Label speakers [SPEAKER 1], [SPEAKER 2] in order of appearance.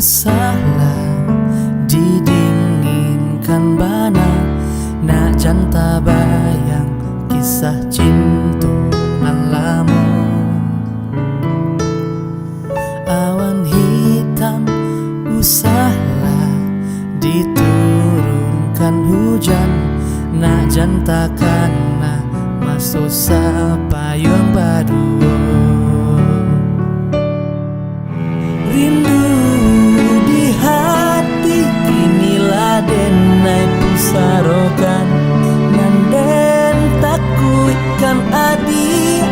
[SPEAKER 1] salah didinginkan bana, nak janta bayang kisah cinta nan lama. Awan hitam usahlah diturunkan hujan, nak janta kana masuk sapayung badua. Rindu di hati inilah denai pusarokan, nan den takut kan adi